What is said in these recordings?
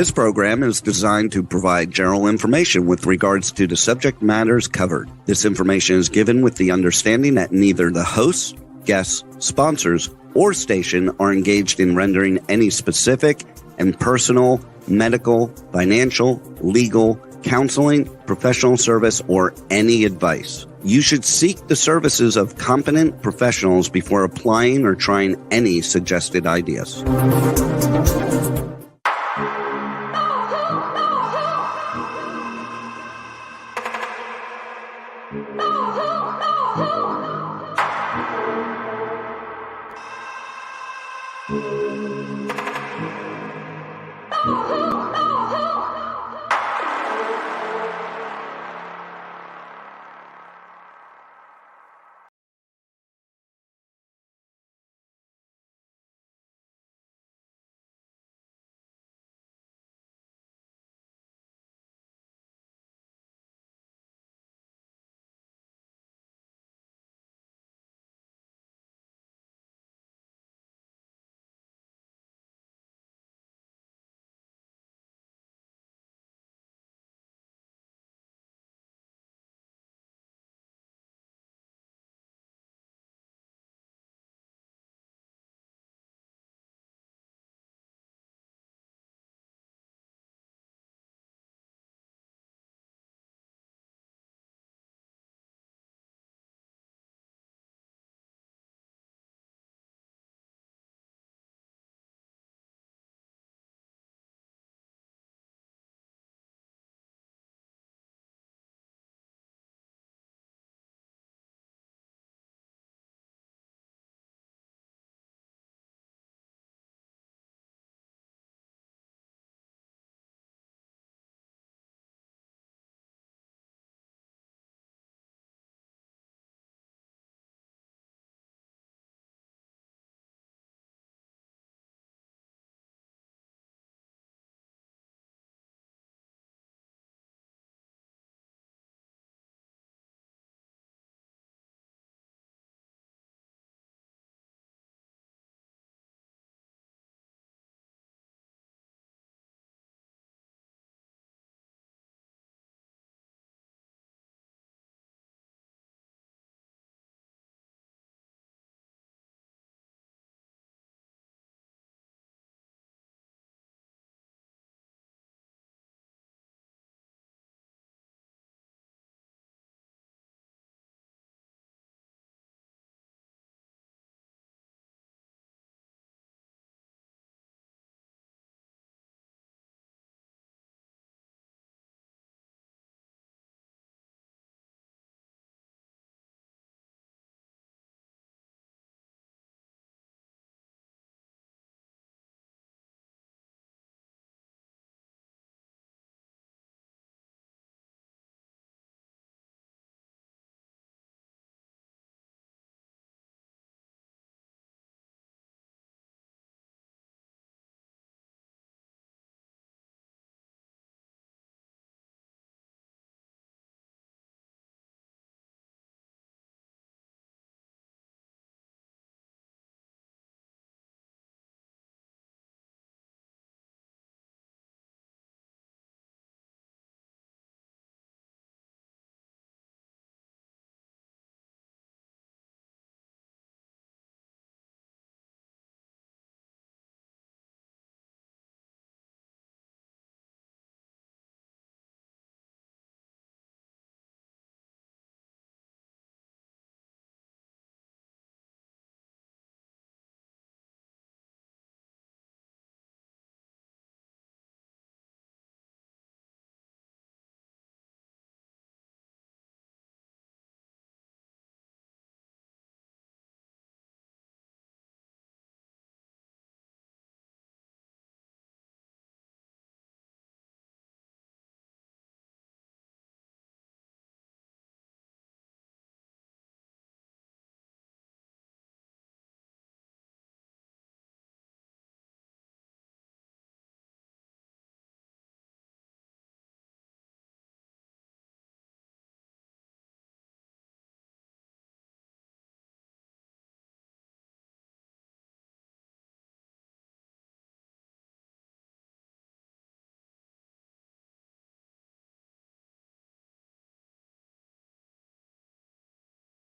This program is designed to provide general information with regards to the subject matters covered. This information is given with the understanding that neither the hosts, guests, sponsors, or station are engaged in rendering any specific and personal, medical, financial, legal, counseling, professional service, or any advice. You should seek the services of competent professionals before applying or trying any suggested ideas.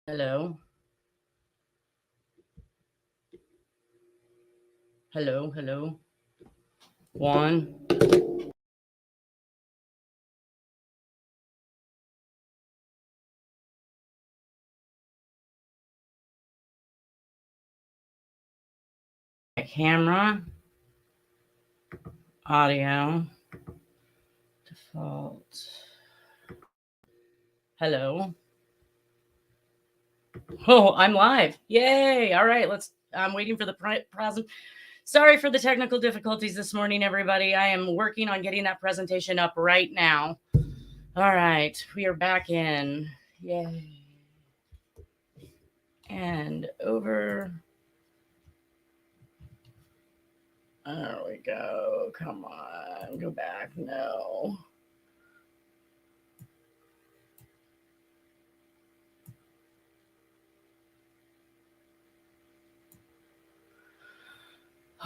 Hello. Hello, hello. One. Camera. Audio. Default. Hello. Oh, I'm live. Yay. All right, I'm waiting for the present. Sorry for the technical difficulties this morning, everybody. I am working on getting that presentation up right now. All right, we are back in. Yay. And over. There we go. Come on. Go back. No.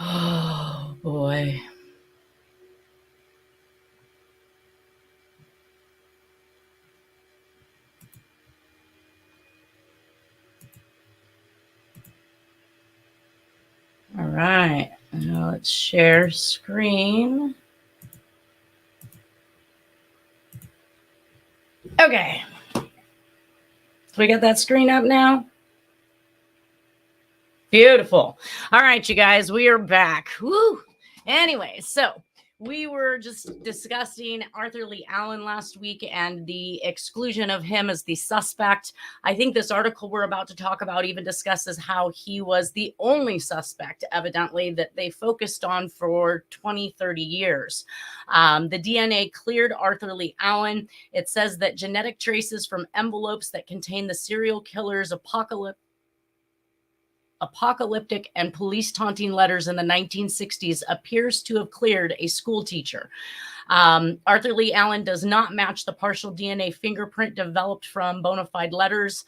Oh, boy. All right. Now let's share screen. Okay. So we got that screen up now. Beautiful. All right, you guys, we are back. Woo. Anyway, so we were just discussing Arthur Lee Allen last week and the exclusion of him as the suspect. I think this article we're about to talk about even discusses how he was the only suspect, evidently, that they focused on for 20, 30 years. The DNA cleared Arthur Lee Allen. It says that genetic traces from envelopes that contain the serial killer's apocalyptic and police taunting letters in the 1960s appears to have cleared a school teacher. Arthur Lee Allen does not match the partial DNA fingerprint developed from bona fide letters,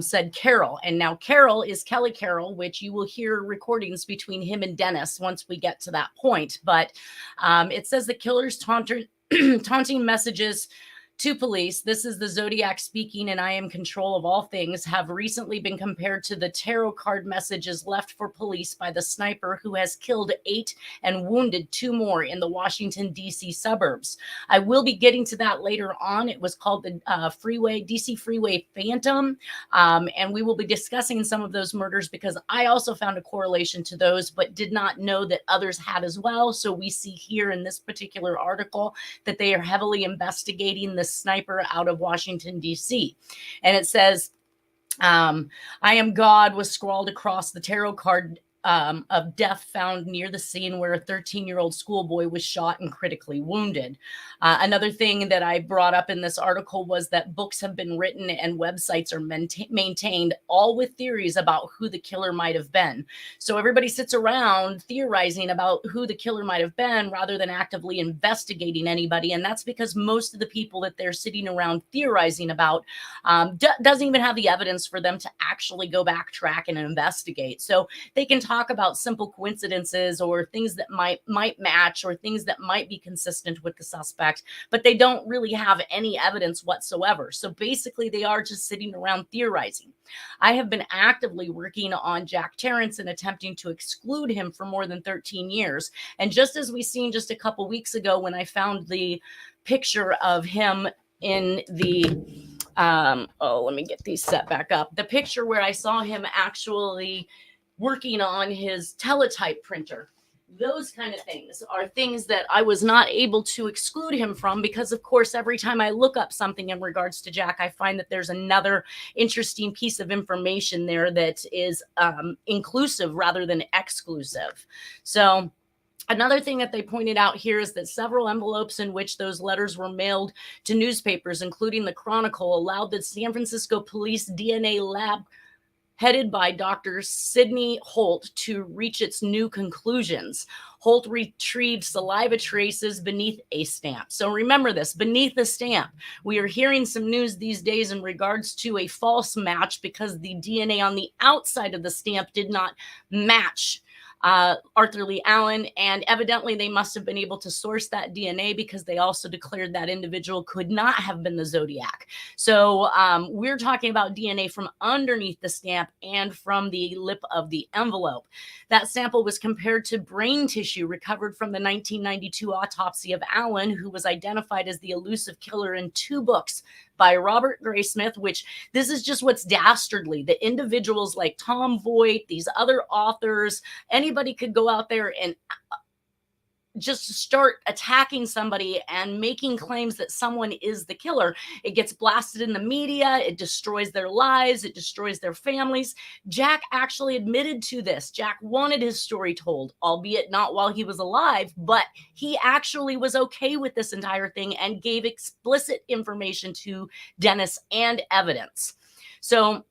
said Carroll. And now Carroll is Kelly Carroll, which you will hear recordings between him and Dennis once we get to that point. But it says the killer's taunting messages to police, this is the Zodiac speaking and I am control of all things, have recently been compared to the tarot card messages left for police by the sniper who has killed 8 and wounded 2 more in the Washington, D.C. suburbs. I will be getting to that later on. It was called the DC Freeway Phantom. And we will be discussing some of those murders because I also found a correlation to those, but did not know that others had as well. So we see here in this particular article that they are heavily investigating the sniper out of Washington, D.C. And it says, I am God was scrawled across the tarot card of death found near the scene where a 13-year-old schoolboy was shot and critically wounded. Another thing that I brought up in this article was that books have been written and websites are maintained, all with theories about who the killer might have been. So everybody sits around theorizing about who the killer might have been rather than actively investigating anybody. And that's because most of the people that they're sitting around theorizing about doesn't even have the evidence for them to actually go backtrack and investigate. So they can talk about simple coincidences or things that might match or things that might be consistent with the suspect, but they don't really have any evidence whatsoever. So basically they are just sitting around theorizing. I have been actively working on Jack Tarrance and attempting to exclude him for more than 13 years. And just as we seen just a couple weeks ago when I found the picture of him in the let me get these set back up. The picture where I saw him actually working on his teletype printer. Those kind of things are things that I was not able to exclude him from because, of course, every time I look up something in regards to Jack, I find that there's another interesting piece of information there that is inclusive rather than exclusive. So another thing that they pointed out here is that several envelopes in which those letters were mailed to newspapers, including the Chronicle, allowed the San Francisco Police DNA lab headed by Dr. Sidney Holt to reach its new conclusions. Holt retrieved saliva traces beneath a stamp. So remember this, beneath the stamp. We are hearing some news these days in regards to a false match because the DNA on the outside of the stamp did not match Arthur Lee Allen, and evidently they must have been able to source that DNA because they also declared that individual could not have been the Zodiac. So we're talking about DNA from underneath the stamp and from the lip of the envelope. That sample was compared to brain tissue recovered from the 1992 autopsy of Allen, who was identified as the elusive killer in 2 books by Robert Graysmith, which this is just what's dastardly. The individuals like Tom Voigt, these other authors, anybody could go out there and just start attacking somebody and making claims that someone is the killer. It gets blasted in the media. It destroys their lives. It destroys their families. Jack actually admitted to this. Jack wanted his story told, albeit not while he was alive, but he actually was okay with this entire thing and gave explicit information to Dennis and evidence. So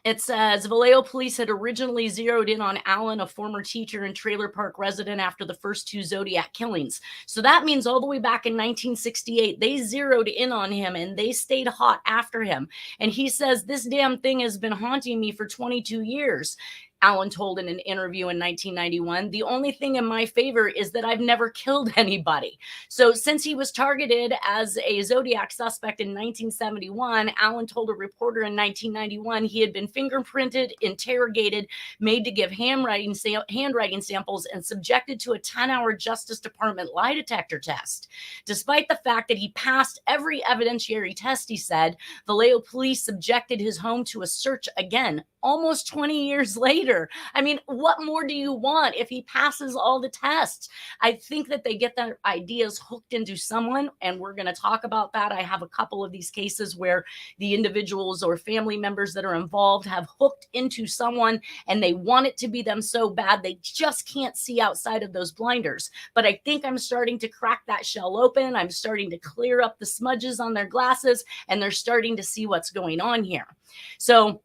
it says Vallejo police had originally zeroed in on Allen, a former teacher and trailer park resident, after the first 2 Zodiac killings. So that means all the way back in 1968, they zeroed in on him and they stayed hot after him. And he says, this damn thing has been haunting me for 22 years. Allen told in an interview in 1991, the only thing in my favor is that I've never killed anybody. So since he was targeted as a Zodiac suspect in 1971, Allen told a reporter in 1991 he had been fingerprinted, interrogated, made to give handwriting samples, and subjected to a 10-hour Justice Department lie detector test. Despite the fact that he passed every evidentiary test, he said, Vallejo police subjected his home to a search again, almost 20 years later. I mean, what more do you want if he passes all the tests? I think that they get their ideas hooked into someone, and we're going to talk about that. I have a couple of these cases where the individuals or family members that are involved have hooked into someone and they want it to be them so bad they just can't see outside of those blinders. But I think I'm starting to crack that shell open. I'm starting to clear up the smudges on their glasses, and they're starting to see what's going on here. So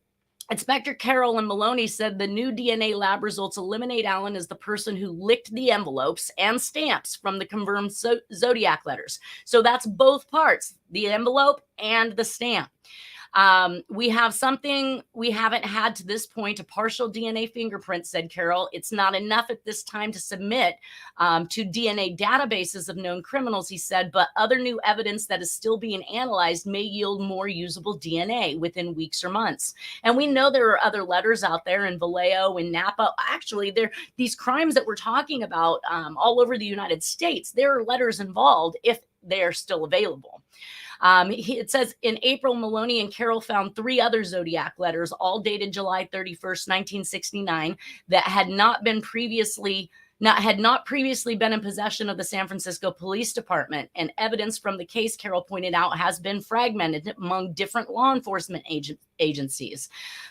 Inspector Carroll and Maloney said the new DNA lab results eliminate Allen as the person who licked the envelopes and stamps from the confirmed Zodiac letters. So that's both parts, the envelope and the stamp. We have something we haven't had to this point, a partial DNA fingerprint, said Carroll. It's not enough at this time to submit to DNA databases of known criminals, he said, but other new evidence that is still being analyzed may yield more usable DNA within weeks or months. And we know there are other letters out there in Vallejo, in Napa. Actually, these crimes that we're talking about all over the United States, there are letters involved if they are still available. It says in April, Maloney and Carroll found 3 other Zodiac letters, all dated July 31st, 1969, that had not previously been in possession of the San Francisco Police Department. And evidence from the case, Carroll pointed out, has been fragmented among different law enforcement agencies.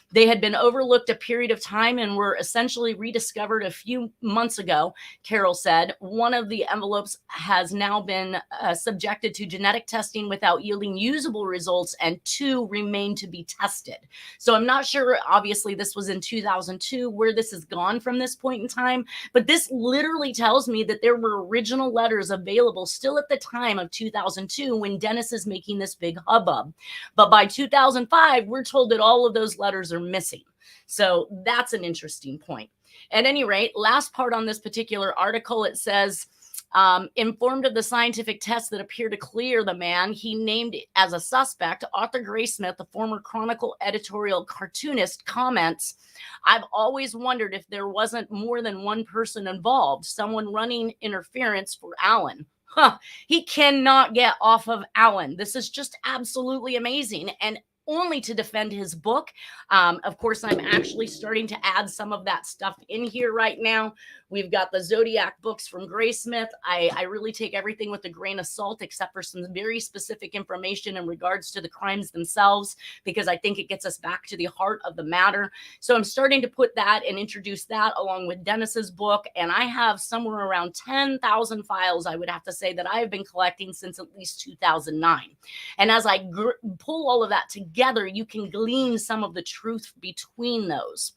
They had been overlooked a period of time and were essentially rediscovered a few months ago, Carroll said. One of the envelopes has now been subjected to genetic testing without yielding usable results, and 2 remain to be tested. So I'm not sure, obviously this was in 2002, where this has gone from this point in time, but this literally tells me that there were original letters available still at the time of 2002 when Dennis is making this big hubbub. But by 2005, we're told that all of those letters are missing. So that's an interesting point. At any rate, last part on this particular article, it says, informed of the scientific tests that appear to clear the man he named as a suspect, Arthur Graysmith, the former Chronicle editorial cartoonist, comments, I've always wondered if there wasn't more than one person involved, someone running interference for Allen. He cannot get off of Allen. This is just absolutely amazing. And only to defend his book. Of course, I'm actually starting to add some of that stuff in here right now. We've got the Zodiac books from Graysmith. I really take everything with a grain of salt, except for some very specific information in regards to the crimes themselves, because I think it gets us back to the heart of the matter. So I'm starting to put that and introduce that along with Dennis's book. And I have somewhere around 10,000 files, I would have to say, that I have been collecting since at least 2009. And as I pull all of that together, you can glean some of the truth between those.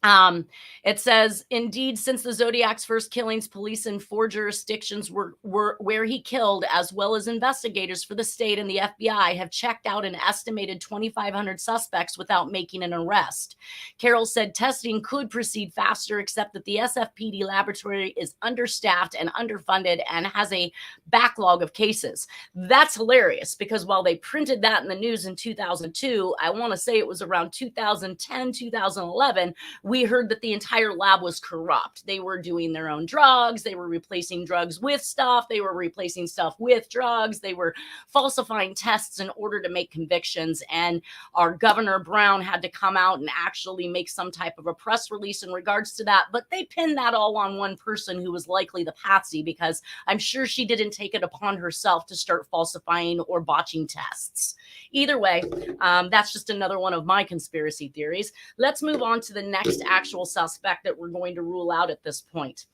It says, indeed, since the Zodiac's first killings, police in 4 jurisdictions were where he killed, as well as investigators for the state and the FBI, have checked out an estimated 2,500 suspects without making an arrest. Carroll said testing could proceed faster, except that the SFPD laboratory is understaffed and underfunded and has a backlog of cases. That's hilarious, because while they printed that in the news in 2002, I want to say it was around 2010, 2011, we heard that the entire lab was corrupt. They were doing their own drugs. They were replacing drugs with stuff. They were replacing stuff with drugs. They were falsifying tests in order to make convictions. And our Governor Brown had to come out and actually make some type of a press release in regards to that. But they pinned that all on one person who was likely the patsy, because I'm sure she didn't take it upon herself to start falsifying or botching tests. Either way, that's just another one of my conspiracy theories. Let's move on to the next actual suspect that we're going to rule out at this point.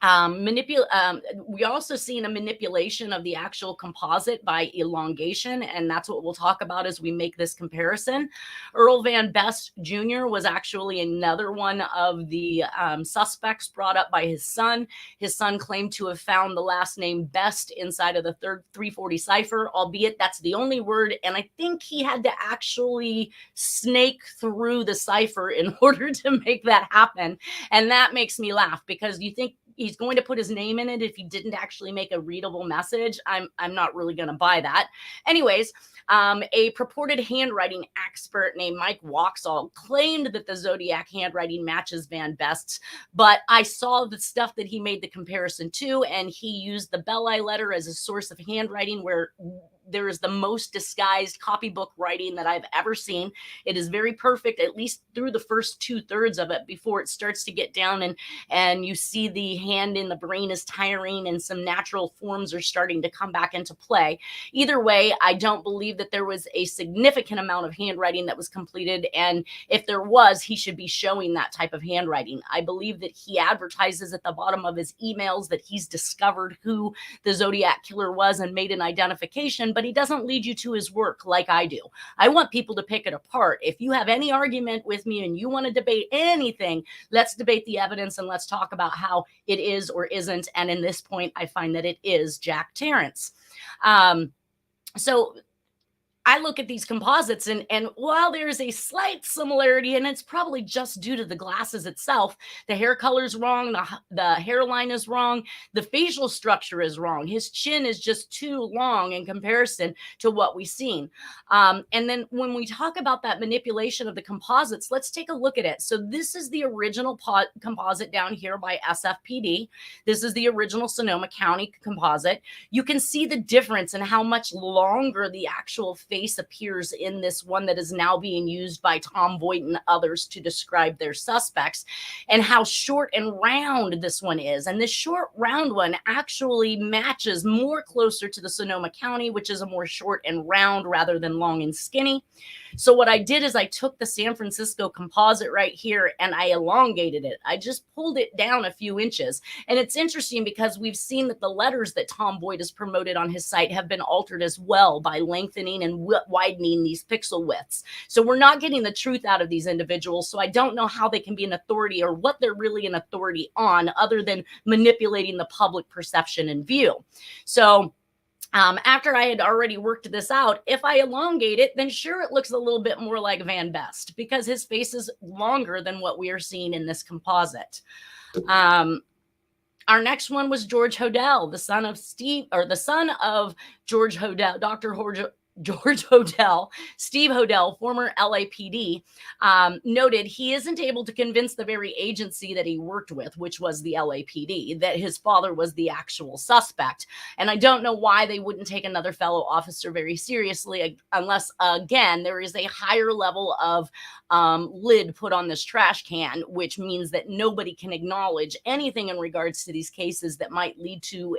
We also seen a manipulation of the actual composite by elongation, and that's what we'll talk about as we make this comparison. Earl Van Best Jr. was actually another one of the suspects brought up by his son. His son claimed to have found the last name Best inside of the 340 cipher, albeit that's the only word, and I think he had to actually snake through the cipher in order to make that happen. And that makes me laugh, because you think he's going to put his name in it if he didn't actually make a readable message. I'm not really going to buy that. Anyways, a purported handwriting expert named Mike Waxall claimed that the Zodiac handwriting matches Van Best's, but I saw the stuff that he made the comparison to, and he used the Belli letter as a source of handwriting, where there is the most disguised copybook writing that I've ever seen. It is very perfect, at least through the first 2/3 of it, before it starts to get down and you see the hand in the brain is tiring and some natural forms are starting to come back into play. Either way, I don't believe that there was a significant amount of handwriting that was completed. And if there was, he should be showing that type of handwriting. I believe that he advertises at the bottom of his emails that he's discovered who the Zodiac Killer was and made an identification, but he doesn't lead you to his work like I do. I want people to pick it apart. If you have any argument with me and you want to debate anything, let's debate the evidence and let's talk about how it is or isn't. And in this point, I find that it is Jack Tarrance. So I look at these composites and while there's a slight similarity, and it's probably just due to the glasses itself, the hair color is wrong, the hairline is wrong, the facial structure is wrong. His chin is just too long in comparison to what we've seen. And then when we talk about that manipulation of the composites, let's take a look at it. So this is the original composite down here by SFPD. This is the original Sonoma County composite. You can see the difference in how much longer the actual face appears in this one that is now being used by Tom Voight and others to describe their suspects, and how short and round this one is. And this short round one actually matches more closer to the Sonoma County, which is a more short and round rather than long and skinny. So what I did is I took the San Francisco composite right here and I elongated it. I just pulled it down a few inches. And it's interesting because we've seen that the letters that Tom Voight has promoted on his site have been altered as well by lengthening and widening these pixel widths. So we're not getting the truth out of these individuals. So I don't know how they can be an authority or what they're really an authority on, other than manipulating the public perception and view. So after I had already worked this out, if I elongate it, then sure, it looks a little bit more like Van Best because his face is longer than what we are seeing in this composite. Our next one was George Hodel, the son of George Hodel, Dr. George Hodel, Steve Hodel, former LAPD, noted he isn't able to convince the very agency that he worked with, which was the LAPD, that his father was the actual suspect. And I don't know why they wouldn't take another fellow officer very seriously, unless, again, there is a higher level of lid put on this trash can, which means that nobody can acknowledge anything in regards to these cases that might lead to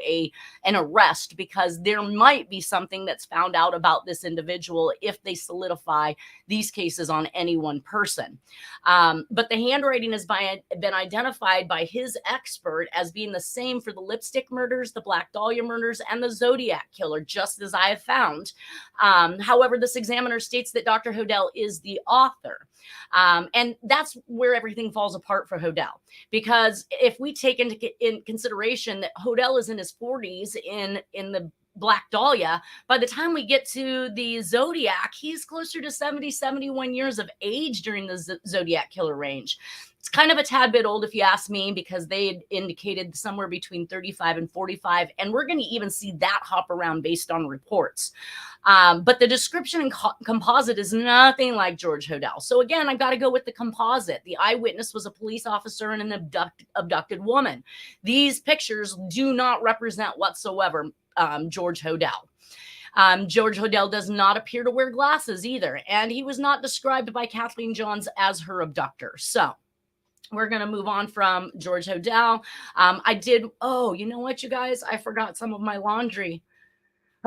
an arrest, because there might be something that's found out about this individual if they solidify these cases on any one person. But the handwriting has been identified by his expert as being the same for the lipstick murders, the Black Dahlia murders, and the Zodiac Killer, just as I have found. However, this examiner states that Dr. Hodel is the author. And that's where everything falls apart for Hodel. Because if we take in consideration that Hodel is in his 40s in the Black Dahlia, by the time we get to the Zodiac, he's closer to 70, 71 years of age during the Zodiac Killer range. It's kind of a tad bit old if you ask me, because they indicated somewhere between 35 and 45. And we're going to even see that hop around based on reports. But the description and composite is nothing like George Hodel. So again, I've got to go with the composite. The eyewitness was a police officer and an abducted woman. These pictures do not represent whatsoever George Hodel. George Hodel does not appear to wear glasses either. And he was not described by Kathleen Johns as her abductor. So we're going to move on from George Hodel. Oh, you know what, you guys? I forgot some of my laundry.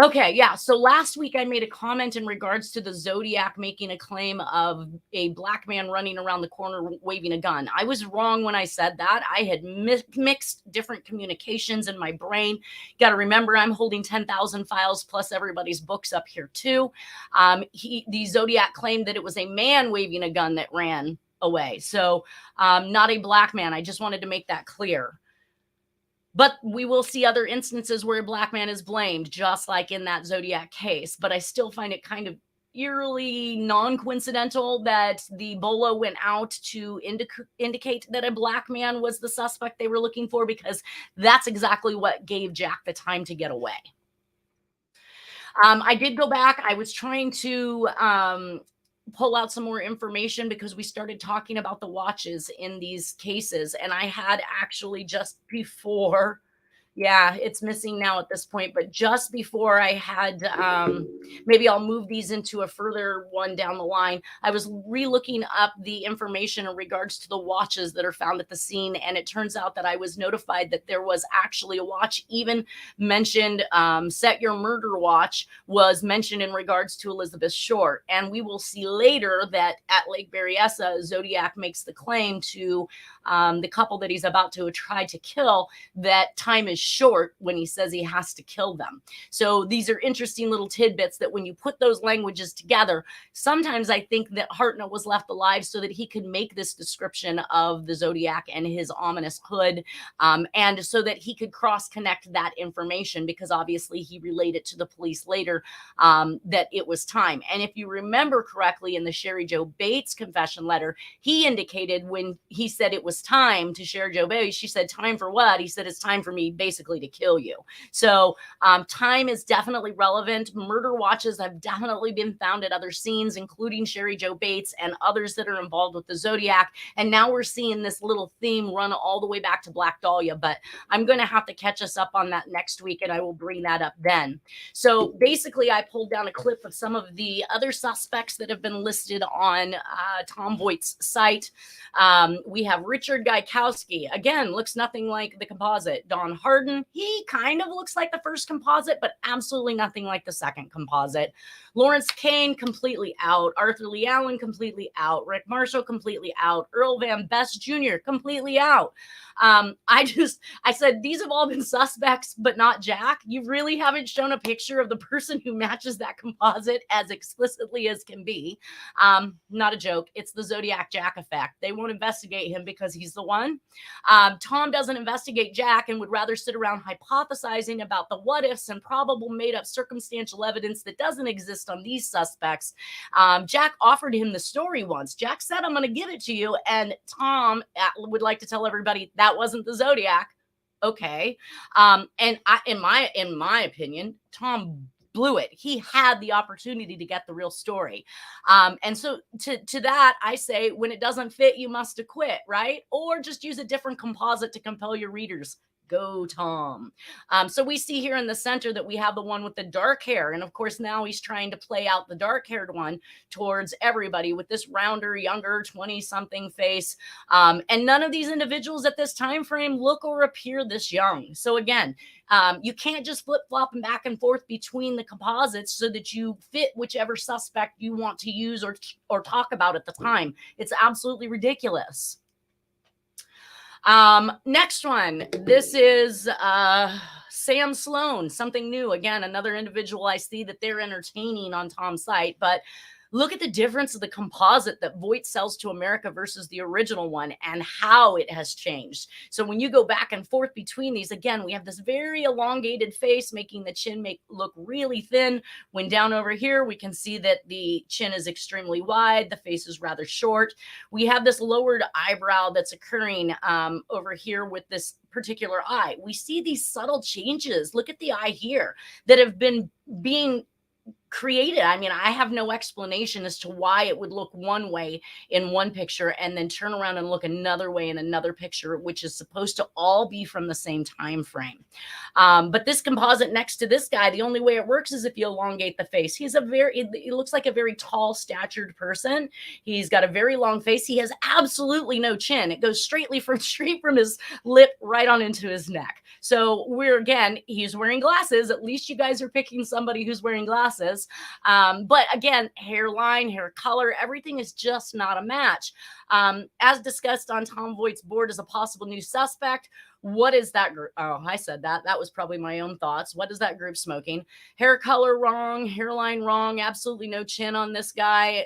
Okay, yeah. So last week I made a comment in regards to the Zodiac making a claim of a black man running around the corner waving a gun. I was wrong when I said that. I had mixed different communications in my brain. Got to remember, I'm holding 10,000 files plus everybody's books up here too. The Zodiac claimed that it was a man waving a gun that ran away. So not a black man. I just wanted to make that clear. But we will see other instances where a black man is blamed, just like in that Zodiac case. But I still find it kind of eerily non-coincidental that the bolo went out to indicate that a black man was the suspect they were looking for, because that's exactly what gave Jack the time to get away. I did go back. I was trying to pull out some more information because we started talking about the watches in these cases. And I had actually just before, yeah, it's missing now at this point, but just before I had, maybe I'll move these into a further one down the line. I was re-looking up the information in regards to the watches that are found at the scene. And it turns out that I was notified that there was actually a watch even mentioned, Set Your Murder Watch was mentioned in regards to Elizabeth Short. And we will see later that at Lake Berryessa, Zodiac makes the claim to the couple that he's about to try to kill that time is short when he says he has to kill them. So these are interesting little tidbits that when you put those languages together, sometimes I think that Hartnett was left alive so that he could make this description of the Zodiac and his ominous hood, and so that he could cross-connect that information, because obviously he relayed it to the police later that it was time. And if you remember correctly, in the Sherry Jo Bates confession letter, he indicated when he said it was time to Sherry Jo Bates, she said, "Time for what?" He said, "It's time for me basically to kill you." So time is definitely relevant. Murder watches have definitely been found at other scenes, including Sherry Jo Bates and others that are involved with the Zodiac. And now we're seeing this little theme run all the way back to Black Dahlia, but I'm going to have to catch us up on that next week, and I will bring that up then. So basically, I pulled down a clip of some of the other suspects that have been listed on Tom Voigt's site. We have Richard Gaikowski. Again, looks nothing like the composite. Don Harden, he kind of looks like the first composite, but absolutely nothing like the second composite. Lawrence Kane, completely out. Arthur Lee Allen, completely out. Rick Marshall, completely out. Earl Van Best Jr., completely out. I said, these have all been suspects, but not Jack. You really haven't shown a picture of the person who matches that composite as explicitly as can be. Not a joke. It's the Zodiac Jack effect. They won't investigate him because he's the one. Tom doesn't investigate Jack and would rather sit around hypothesizing about the what ifs and probable made up circumstantial evidence that doesn't exist on these suspects. Jack offered him the story once. Jack said, "I'm going to give it to you." And Tom would like to tell everybody that wasn't the Zodiac. Okay. And in my opinion, Tom blew it. He had the opportunity to get the real story. And so to that, I say, when it doesn't fit, you must acquit, right? Or just use a different composite to compel your readers. Go, Tom. So we see here in the center that we have the one with the dark hair. And of course, now he's trying to play out the dark haired one towards everybody with this rounder, younger, 20 something face. And none of these individuals at this time frame look or appear this young. So again, you can't just flip flop back and forth between the composites so that you fit whichever suspect you want to use or talk about at the time. It's absolutely ridiculous. Next one. This is Sam Sloan, something new. Again, another individual I see that they're entertaining on Tom's site, but look at the difference of the composite that Voight sells to America versus the original one and how it has changed. So when you go back and forth between these, again, we have this very elongated face, making the chin look really thin. When down over here, we can see that the chin is extremely wide. The face is rather short. We have this lowered eyebrow that's occurring over here with this particular eye. We see these subtle changes. Look at the eye here that have been being created. I mean, I have no explanation as to why it would look one way in one picture and then turn around and look another way in another picture, which is supposed to all be from the same time frame. But this composite next to this guy, the only way it works is if you elongate the face. He's it looks like a very tall, statured person. He's got a very long face. He has absolutely no chin. It goes straight from his lip right on into his neck. So he's wearing glasses. At least you guys are picking somebody who's wearing glasses. But again, hairline, hair color, everything is just not a match. As discussed on Tom Voight's board as a possible new suspect, what is that group? Oh, I said that. That was probably my own thoughts. What is that group smoking? Hair color wrong, hairline wrong, absolutely no chin on this guy.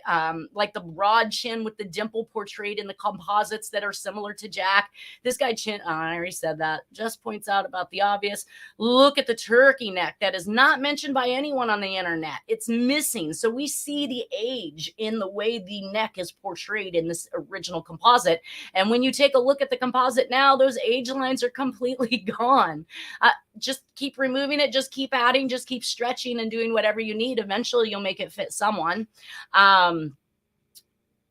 Like the broad chin with the dimple portrayed in the composites that are similar to Jack. This guy I already said that. Just points out about the obvious. Look at the turkey neck. That is not mentioned by anyone on the internet. It's missing. So we see the age in the way the neck is portrayed in this original composite. And when you take a look at the composite now, those age lines are completely gone. Just keep removing it, just keep adding, just keep stretching and doing whatever you need. Eventually you'll make it fit someone.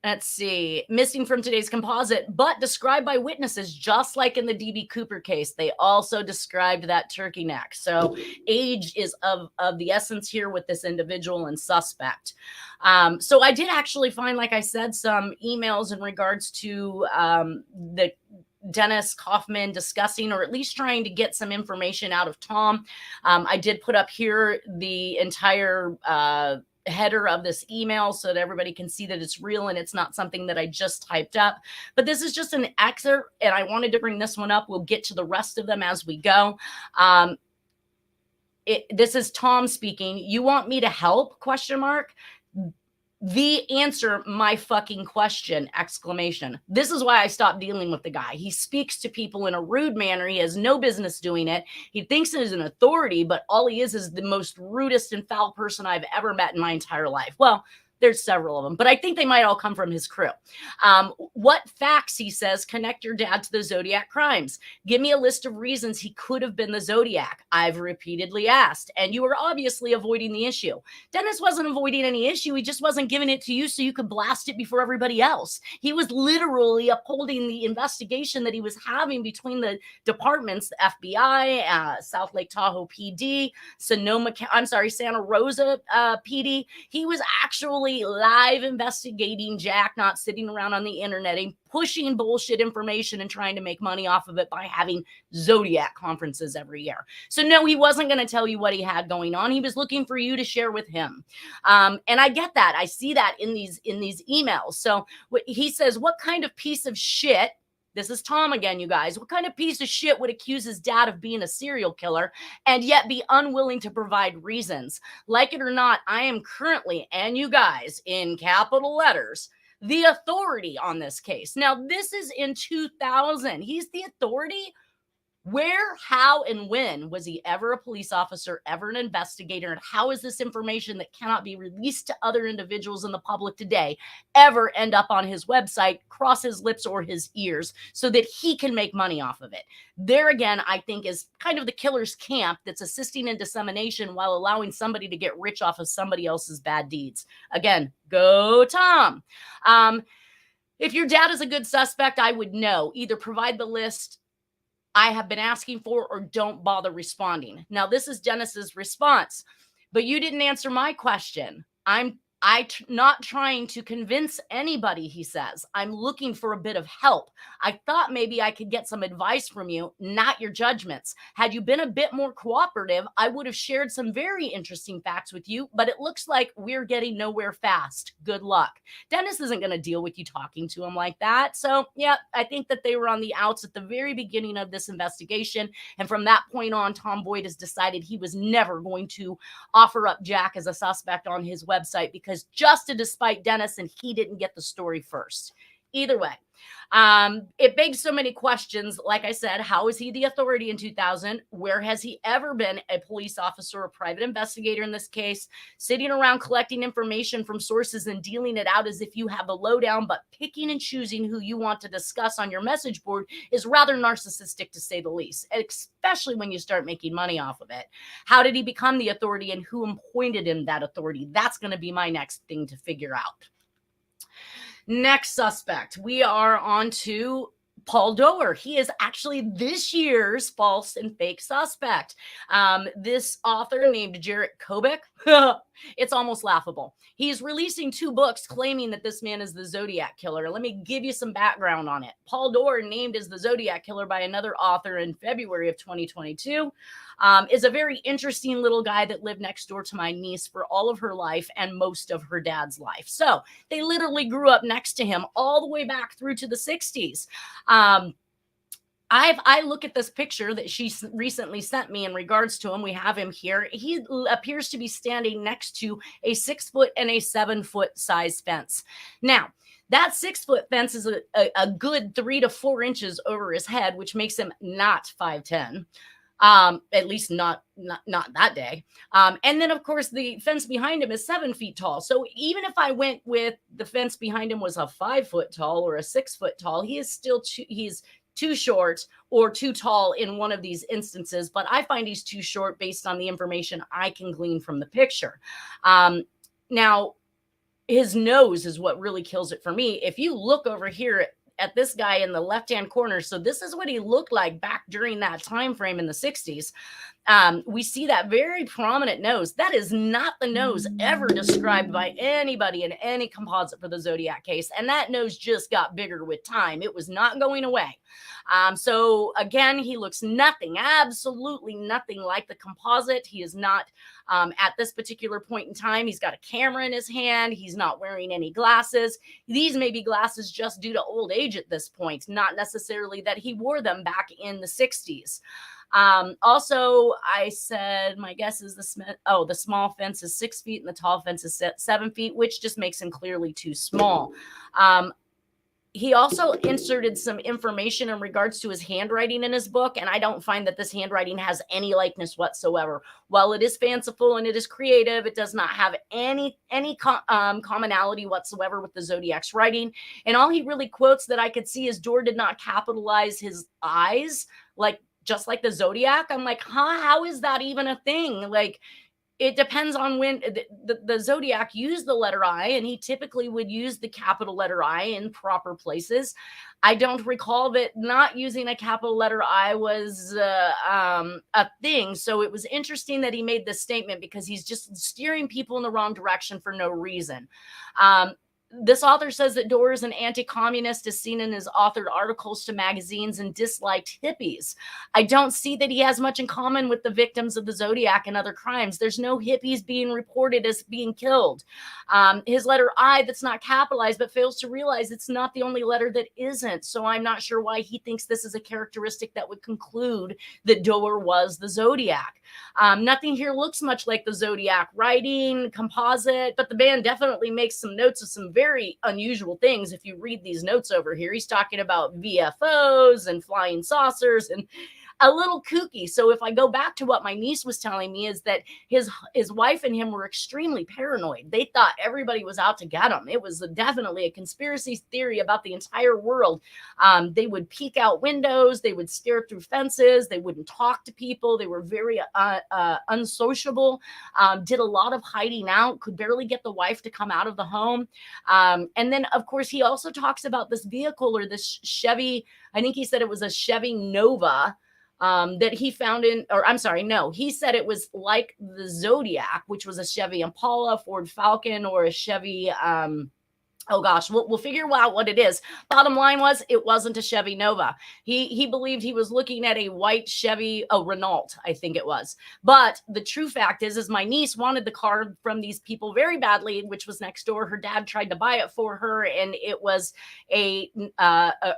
Let's see, missing from today's composite, but described by witnesses, just like in the DB Cooper case. They also described that turkey neck. So age is of the essence here with this individual and suspect. So I did actually find, like I said, some emails in regards to the Dennis Kaufman discussing, or at least trying to get some information out of Tom. I did put up here the entire header of this email so that everybody can see that it's real and it's not something that I just typed up. But this is just an excerpt, and I wanted to bring this one up. We'll get to the rest of them as we go. This is Tom speaking. You want me to help? ? The answer, my fucking question, ! This is why I stopped dealing with the guy. He speaks to people in a rude manner. He has no business doing it. He thinks he's an authority, but all he is the most rudest and foul person I've ever met in my entire life. Well, there's several of them, but I think they might all come from his crew. What facts, he says, connect your dad to the Zodiac crimes? Give me a list of reasons he could have been the Zodiac. I've repeatedly asked, and you were obviously avoiding the issue. Dennis wasn't avoiding any issue. He just wasn't giving it to you so you could blast it before everybody else. He was literally upholding the investigation that he was having between the departments, the FBI, South Lake Tahoe PD, Santa Rosa PD. He was actually live investigating Jack, not sitting around on the internet and pushing bullshit information and trying to make money off of it by having Zodiac conferences every year. So no, he wasn't going to tell you what he had going on. He was looking for you to share with him. And I get that. I see that in these emails. So he says, what kind of piece of shit, this is Tom again, you guys, what kind of piece of shit would accuse his dad of being a serial killer and yet be unwilling to provide reasons? Like it or not, I am currently, and you guys, in capital letters, the authority on this case. Now, this is in 2000. He's the authority. Where, how, and when was he ever a police officer, ever an investigator? And how is this information that cannot be released to other individuals in the public today ever end up on his website, cross his lips or his ears so that he can make money off of it? There again, I think is kind of the killer's camp that's assisting in dissemination while allowing somebody to get rich off of somebody else's bad deeds. Again, go Tom. If your dad is a good suspect, I would know. Either provide the list I have been asking for, or don't bother responding. Now, this is Dennis's response, but you didn't answer my question. Not trying to convince anybody, he says. I'm looking for a bit of help. I thought maybe I could get some advice from you, not your judgments. Had you been a bit more cooperative, I would have shared some very interesting facts with you, but it looks like we're getting nowhere fast. Good luck. Dennis isn't going to deal with you talking to him like that. So, yeah, I think that they were on the outs at the very beginning of this investigation. And from that point on, Tom Boyd has decided he was never going to offer up Jack as a suspect on his website, because just to despite Dennis, and he didn't get the story first. Either way, it begs so many questions. Like I said, how is he the authority in 2000? Where has he ever been a police officer or private investigator in this case? Sitting around collecting information from sources and dealing it out as if you have the lowdown, but picking and choosing who you want to discuss on your message board is rather narcissistic, to say the least, especially when you start making money off of it. How did he become the authority, and who appointed him that authority? That's going to be my next thing to figure out. Next suspect, we are on to Paul Doerr. He is actually this year's false and fake suspect. This author named Jarrett Kobik, it's almost laughable. He's releasing 2 books claiming that this man is the Zodiac Killer. Let me give you some background on it. Paul Doerr, named as the Zodiac Killer by another author in February of 2022, is a very interesting little guy that lived next door to my niece for all of her life and most of her dad's life. So they literally grew up next to him all the way back through to the 60s. I look at this picture that she recently sent me in regards to him. We have him here. He appears to be standing next to a 6 foot and a 7 foot size fence. Now, that 6 foot fence is a good 3 to 4 inches over his head, which makes him not 5'10". At least not that day. And then of course the fence behind him is 7 feet tall. So even if I went with the fence behind him was a 5 foot tall or a 6 foot tall, he is still he's too short or too tall in one of these instances. But I find he's too short based on the information I can glean from the picture. Now, his nose is what really kills it for me. If you look over here at this guy in the left-hand corner, so this is what he looked like back during that time frame in the 60s. We see that very prominent nose. That is not the nose ever described by anybody in any composite for the Zodiac case. And that nose just got bigger with time. It was not going away. So again, he looks nothing, absolutely nothing like the composite. He is not, at this particular point in time, he's got a camera in his hand. He's not wearing any glasses. These may be glasses just due to old age at this point, not necessarily that he wore them back in the 60s. Also, I said my guess is the small fence is 6 feet and the tall fence is 7 feet, which just makes him clearly too small. He also inserted some information in regards to his handwriting in his book, and I don't find that this handwriting has any likeness whatsoever. While it is fanciful and it is creative, it does not have any commonality whatsoever with the Zodiac's writing. And all he really quotes that I could see is Doerr did not capitalize his eyes, just like the Zodiac. I'm like, how is that even a thing? Like, it depends on when the Zodiac used the letter I, and he typically would use the capital letter I in proper places. I don't recall that not using a capital letter I was a thing. So it was interesting that he made this statement, because he's just steering people in the wrong direction for no reason. This author says that Doerr is an anti-communist, is seen in his authored articles to magazines, and disliked hippies. I don't see that he has much in common with the victims of the Zodiac and other crimes. There's no hippies being reported as being killed. His letter I that's not capitalized, but fails to realize it's not the only letter that isn't. So I'm not sure why he thinks this is a characteristic that would conclude that Doerr was the Zodiac. Nothing here looks much like the Zodiac writing, composite, but the band definitely makes some notes of some very unusual things. If you read these notes over here, he's talking about VFOs and flying saucers and a little kooky. So if I go back to what my niece was telling me, is that his wife and him were extremely paranoid. They thought everybody was out to get him. It was definitely a conspiracy theory about the entire world. They would peek out windows. They would stare through fences. They wouldn't talk to people. They were very unsociable, did a lot of hiding out, could barely get the wife to come out of the home. And then, of course, he also talks about this vehicle, or this Chevy, I think he said it was a Chevy Nova, that he found he said it was like the Zodiac, which was a Chevy Impala, Ford Falcon, or a Chevy, oh gosh, we'll figure out what it is. Bottom line was, it wasn't a Chevy Nova. He believed he was looking at a white Chevy, Renault, I think it was. But the true fact is my niece wanted the car from these people very badly, which was next door. Her dad tried to buy it for her, and it was a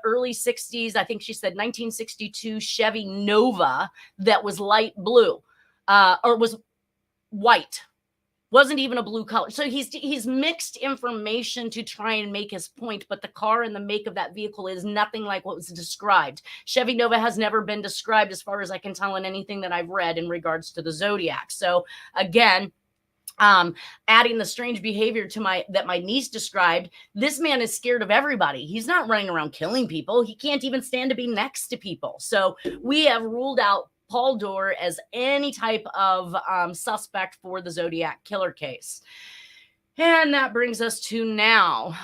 early 60s, I think she said 1962 Chevy Nova that was light blue, or was white. Wasn't even a blue color. So he's mixed information to try and make his point, but the car and the make of that vehicle is nothing like what was described. Chevy Nova has never been described, as far as I can tell, in anything that I've read in regards to the Zodiac. So again, adding the strange behavior to that my niece described, this man is scared of everybody. He's not running around killing people. He can't even stand to be next to people. So we have ruled out Paul Dorr as any type of suspect for the Zodiac Killer case. And that brings us to now,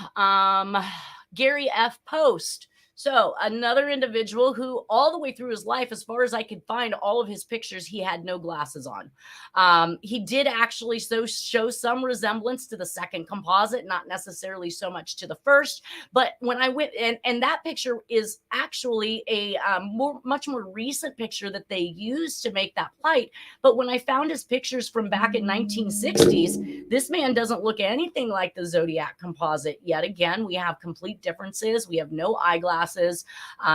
Gary F. Post. So another individual who all the way through his life, as far as I could find all of his pictures, he had no glasses on. He did actually show some resemblance to the second composite, not necessarily so much to the first. But when I went, and that picture is actually a much more recent picture that they used to make that plight. But when I found his pictures from back in 1960s, this man doesn't look anything like the Zodiac composite. Yet again, we have complete differences. We have no eyeglasses.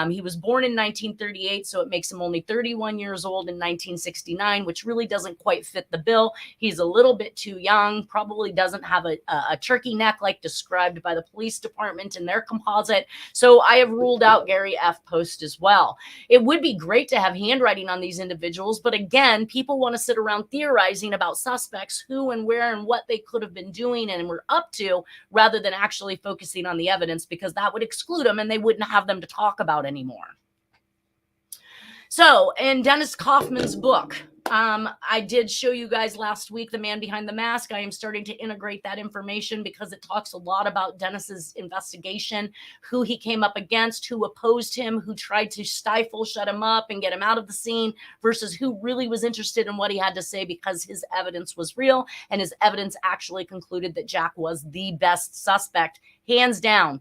He was born in 1938, so it makes him only 31 years old in 1969, which really doesn't quite fit the bill. He's a little bit too young, probably doesn't have a turkey neck like described by the police department in their composite. So I have ruled out Gary F. Post as well. It would be great to have handwriting on these individuals, but again, people want to sit around theorizing about suspects, who and where and what they could have been doing and were up to, rather than actually focusing on the evidence, because that would exclude them and they wouldn't have them to talk about anymore. So in Dennis Kaufman's book, I did show you guys last week, The Man Behind the Mask. I am starting to integrate that information because it talks a lot about Dennis's investigation, who he came up against, who opposed him, who tried to shut him up and get him out of the scene, versus who really was interested in what he had to say, because his evidence was real and his evidence actually concluded that Jack was the best suspect, hands down.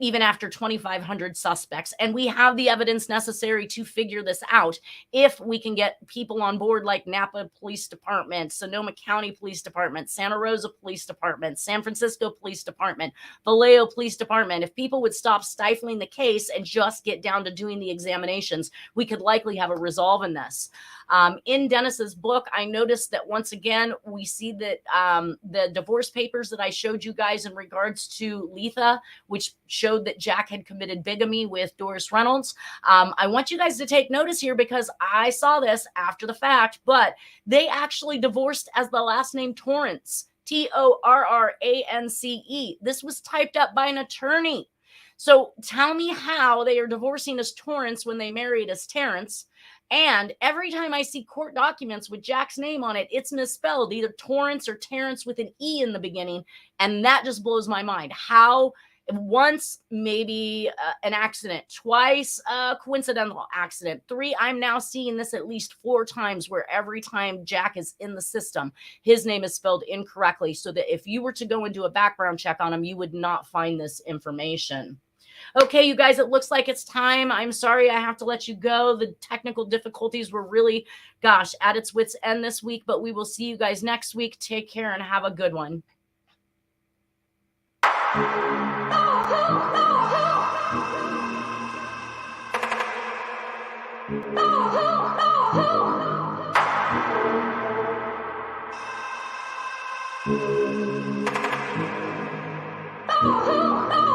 Even after 2,500 suspects. And we have the evidence necessary to figure this out if we can get people on board like Napa Police Department, Sonoma County Police Department, Santa Rosa Police Department, San Francisco Police Department, Vallejo Police Department. If people would stop stifling the case and just get down to doing the examinations, we could likely have a resolve in this. In Dennis's book, I noticed that once again, we see that the divorce papers that I showed you guys in regards to Letha, which showed that Jack had committed bigamy with Doris Reynolds. I want you guys to take notice here, because I saw this after the fact, but they actually divorced as the last name Tarrance, Torrance. This was typed up by an attorney. So tell me how they are divorcing as Tarrance when they married as Tarrance. And every time I see court documents with Jack's name on it, it's misspelled, either Torrance or Tarrance with an E in the beginning. And that just blows my mind. How once maybe an accident, twice a coincidental accident, 3, I'm now seeing this at least 4 times, where every time Jack is in the system, his name is spelled incorrectly, so that if you were to go and do a background check on him, you would not find this information. Okay, you guys, it looks like it's time. I'm sorry I have to let you go. The technical difficulties were really, at its wit's end this week, but we will see you guys next week. Take care and have a good one. Oh,